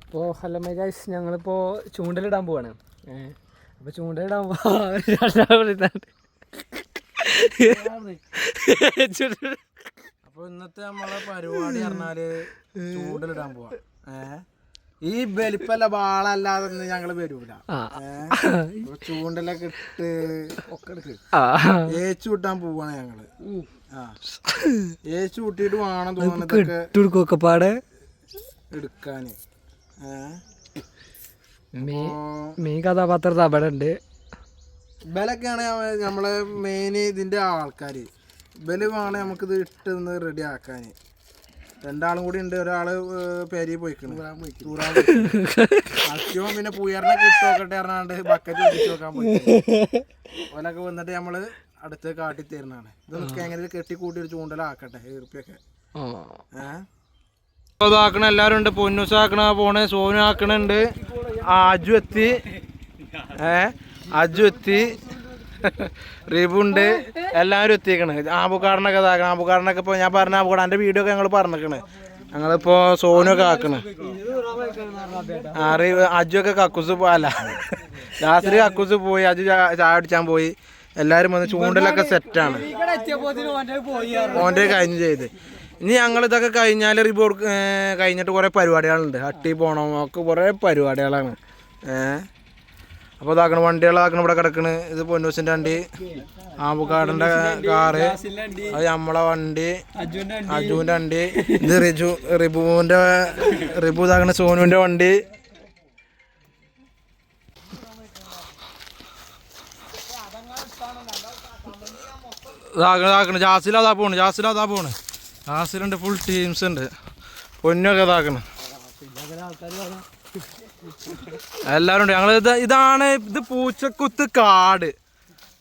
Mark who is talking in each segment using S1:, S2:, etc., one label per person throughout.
S1: അപ്പോൾ hello my guys, ഞങ്ങളിപ്പോൾ ചൂണ്ടലിടാൻ പോവാണ്. അപ്പോൾ ചൂണ്ടലിടാൻ
S2: അപ്പോൾ ഇന്നത്തെ നമ്മളെ പരിപാടി പറഞ്ഞാല് ചൂണ്ടലിടാൻ പോവാ. ഈ വലിപ്പല്ല ബാളല്ലാതെ ഞങ്ങള് വരൂല. ചൂണ്ടലൊക്കെ ഇട്ട് ഒക്കെ ഏച്ചു വിട്ടാൻ പോവാണ് ഞങ്ങള്. ഏച്ചു വിട്ടിട്ട് വേണം തോന്നുന്നതൊക്കെ
S1: പാടെ
S2: എടുക്കാന്.
S1: മെയിൻ കഥാപാത്രം അവിടെ ഉണ്ട്.
S2: ഇബലൊക്കെയാണ് നമ്മളെ മെയിൻ ഇതിന്റെ ആൾക്കാര്. ഇബല് വേണം നമുക്കിത് ഇട്ടെന്ന് റെഡി ആക്കാന്. രണ്ടാളും കൂടി ഉണ്ട്. ഒരാള് പെരി പോയിക്കണ് അത്യം, പിന്നെ പുയറിനെ കിട്ടോക്കട്ടെ പറഞ്ഞാണ്ട് ബക്കറ്റ് ഒഴിച്ചു നോക്കാൻ പോയി. ഓലൊക്കെ വന്നിട്ട് നമ്മള് അടുത്ത് കാട്ടി തരുന്നതാണ്. ഇതൊക്കെ എങ്ങനെ കെട്ടിക്കൂട്ടി ഒരു ചൂണ്ടലാക്കട്ടെ ഈർപ്പിയൊക്കെ. ഇതാക്കണ എല്ലാരും ഉണ്ട്. പൊന്നൂസ് ആക്കണ പോണ്, സോനു ആക്കണുണ്ട്, അജു എത്തി, റിബു ഉണ്ട്, എല്ലാവരും എത്തിക്കണ്. ആബുക്കാടനൊക്കെ ഇതാക്കണം. ആബുക്കാടനൊക്കെ ഇപ്പോൾ ഞാൻ പറഞ്ഞ ആബുക്കാട് എൻ്റെ വീഡിയോ ഒക്കെ ഞങ്ങൾ പറഞ്ഞിരിക്കണ്. ഞങ്ങളിപ്പോൾ സോനൊക്കെ ആക്കണ്. അജു ഒക്കെ കക്കൂസ് പോയല്ല, രാത്രി കക്കൂസ് പോയി, അജു ചായ അടിച്ചാൻ പോയി. എല്ലാവരും വന്ന് ചൂണ്ടലൊക്കെ സെറ്റാണ്. ഓൻ്റെ കഴിഞ്ഞ് ചെയ്ത് ഇനി ഞങ്ങൾ ഇതൊക്കെ കഴിഞ്ഞാൽ റിപ്പോർട്ട് കഴിഞ്ഞിട്ട് കുറേ പരിപാടികളുണ്ട്. ഹട്ടി പോകണം, ഒക്കെ കുറേ പരിപാടികളാണ്. അപ്പോൾ ഇതാക്കണം, വണ്ടികളാക്കണം ഇവിടെ കിടക്കണ്. ഇത് പൊന്നൂസിൻ്റെ വണ്ടി, ആബുക്കാടൻ്റെ കാറ്, അത് നമ്മളെ വണ്ടി, അജുവിൻ്റെ വണ്ടി, ഇത് റിബു ഇതാക്കണ സോനുവിൻ്റെ വണ്ടി. ഇതാക്കണം ജാസിലാതാ പോണ്. ജാസിലുണ്ട്, ഫുൾ ടീംസ് ഉണ്ട്. പൊന്നൊക്കെ ഇതാക്കണം, എല്ലാവരും ഉണ്ട്. ഞങ്ങൾ ഇതാണ് പൂച്ചക്കുത്ത് കാട്.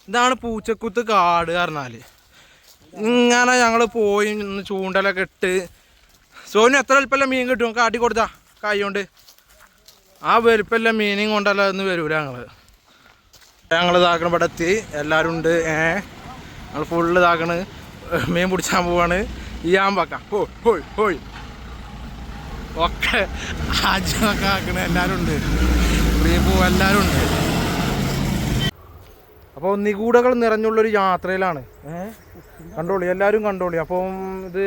S2: ഇതാണ് പൂച്ചക്കുത്ത് കാട് പറഞ്ഞാൽ. ഇങ്ങനെ ഞങ്ങൾ പോയി ചൂണ്ടലൊക്കെ ഇട്ട്. സോനു എത്ര വലിപ്പമല്ല മീൻ കിട്ടും കാട്ടി കൊടുത്താ കൈ കൊണ്ട്. ആ വലിപ്പമല്ല മീനും കൊണ്ടല്ല ഇന്ന് വരൂല. ഞങ്ങൾ ഇതാക്കണം, ഇവിടെ എത്തി, എല്ലാവരും ഉണ്ട്. ഞങ്ങൾ ഫുള്ള് ഇതാക്കണ്, മീൻ പിടിച്ചാൻ പോവാണ്. ഈ ആമ്പക്ക ഹോയ് ഒക്കെ ആജൊക്കെ ആക്കണ എല്ലാവരും ഉണ്ട്. റീബു എല്ലാവരും ഉണ്ട്. അപ്പോൾ നിഗൂഢകൾ നിറഞ്ഞുള്ളൊരു യാത്രയിലാണ്. കണ്ടോളി, എല്ലാവരും കണ്ടോളി. അപ്പം ഇത്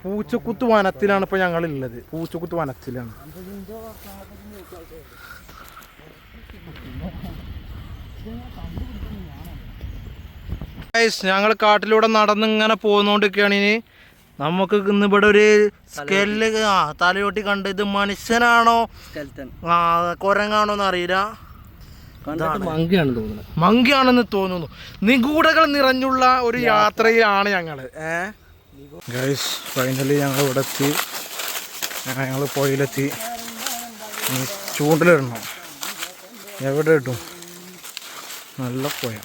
S2: പൂച്ചക്കുത്ത് വനത്തിലാണ് ഇപ്പോൾ ഞങ്ങളുള്ളത്. പൂച്ചക്കുത്ത് വനത്തിലാണ്. ഞങ്ങൾ കാട്ടിലൂടെ നടന്നിങ്ങനെ പോകുന്നോണ്ടിരിക്കുകയാണ്. ഇനി നമുക്ക് ഇന്ന് ഇവിടെ ഒരു സ്കെല്ല് തലയോട്ടി കണ്ട്, ഇത് മനുഷ്യനാണോ കുരങ്ങാണോ എന്ന് അറിയില്ല, മങ്കിയാണെന്ന് തോന്നുന്നു. നിഗൂഢകൾ നിറഞ്ഞുള്ള ഒരു യാത്രയിലാണ് ഞങ്ങള്. ഗൈസ്, ഫൈനലി ഞങ്ങൾ ഇവിടെ എത്തി. ഞങ്ങൾ പുഴയിലെത്തി. ചൂണ്ടലിടണം. എവിടെ ഇട്ടും നല്ല പുഴ.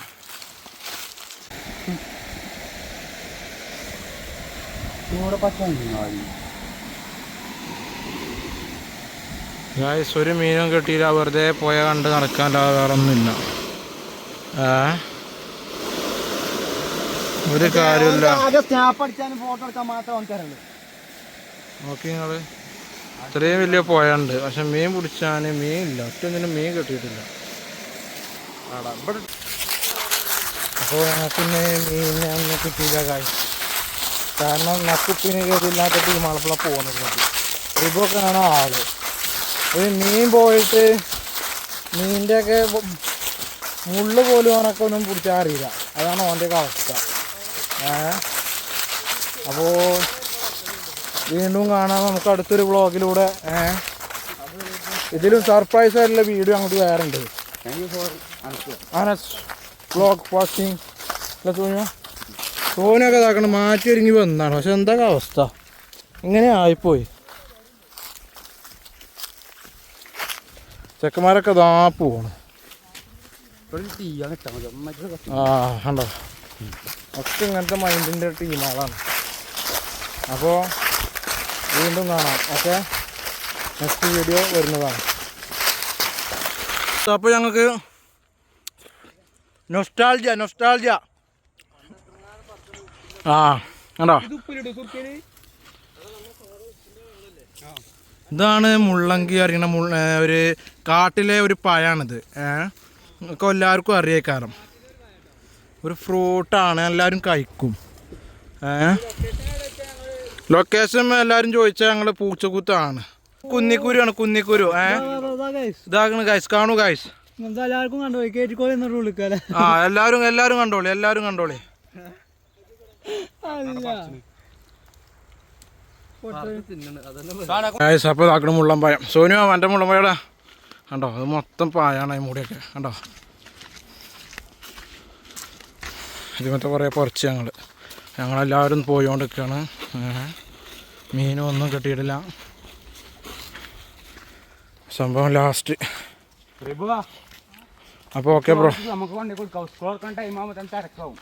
S2: ഗൈസ്, ഒരു മീനും കിട്ടിയില്ല. വെറുതെ പുഴ കണ്ട് നടക്കാനല്ലാതെ വേറെ ഒന്നുമില്ല. ഒരു കാര്യമില്ല. നോക്കി നിങ്ങള്, ഇത്രയും വലിയ പുഴ ഉണ്ട്, പക്ഷെ മീൻ പിടിച്ചാൽ മീൻ ഇല്ല. ഒറ്റൊന്നിനും മീൻ കിട്ടിയിട്ടില്ല. അപ്പോൾ ഞങ്ങൾക്ക് മീനിനെ ഒന്നും കിട്ടിയില്ല ഗൈസ്. കാരണം നക്കുപ്പിന് കയറിയില്ലാത്ത ടീമാളപ്പോൾ പോകുന്നത്. റിബൊക്കെയാണ് ആള്. ഒരു മീൻ പോയിട്ട് മീനിൻ്റെയൊക്കെ മുള്ളു പോലും അവനൊക്കെ ഒന്നും പിടിച്ചാൽ അറിയില്ല. അതാണ് ഓൻ്റെയൊക്കെ അവസ്ഥ. അപ്പോൾ വീണ്ടും കാണാം നമുക്ക് അടുത്തൊരു വ്ളോഗിലൂടെ. ഇതിലും സർപ്രൈസ് ആയിട്ടുള്ള വീഡിയോ അങ്ങോട്ട് വേറെ ഉണ്ട്. Anas vlog watching. സോനൊക്കെ ഇതാക്കണം, മാറ്റി ഒരുങ്ങി വന്നാണ്. പക്ഷെ എന്തൊക്കെ അവസ്ഥ, ഇങ്ങനെ ആയിപ്പോയി. ചെക്കന്മാരൊക്കെ ഇതാ പോവാണ്. കണ്ടോ, ഒക്കെ ഇങ്ങനത്തെ മൈൻഡിൻ്റെ ടീമുകളാണ്. അപ്പോൾ വീണ്ടും കാണാം. ഓക്കെ, നെക്സ്റ്റ് വീഡിയോ വരുന്നതാണ്. അപ്പോൾ ഞങ്ങൾക്ക് നൊസ്റ്റാൾജിയ കണ്ടോ. ഇതാണ് മുള്ളങ്കി അറിയണ ഒരു കാട്ടിലെ ഒരു പഴാണിത്. ഒക്കെ എല്ലാവർക്കും അറിയേക്കാരം. ഒരു ഫ്രൂട്ടാണ്, എല്ലാവരും കഴിക്കും. ലൊക്കേഷൻ എല്ലാവരും ചോദിച്ചാൽ ഞങ്ങൾ പൂച്ചക്കുത്താണ്. കുന്നിക്കുരുവാണ്, കുന്നിക്കുരു. ഇതാകണ് ഗൈസ്, കാണൂ ഗൈസ്. ആ എല്ലാവരും കണ്ടോളി, എല്ലാവരും കണ്ടോളി. ഗൈസ് അപ്പോൾ ഇതാക്കണം മുള്ളംപായം. സോനു എൻ്റെ മുള്ളംപായടാ കണ്ടോ, അത് മൊത്തം പായാണ് ഈ മൂടിയൊക്കെ കണ്ടോ. ഇതിമത്തെ കുറേ പറിച്ച് ഞങ്ങളെല്ലാവരും പോയിക്കൊണ്ടിരിക്കുകയാണ്. മീനും ഒന്നും കിട്ടിയിട്ടില്ല. സംഭവം ലാസ്റ്റ്. അപ്പോൾ ഓക്കെ ബ്രോ,
S1: നമുക്ക് വണ്ടി കൊടുക്കാം. സ്കൂൾ ടൈം ആകുമ്പോൾ തിരക്കാവും.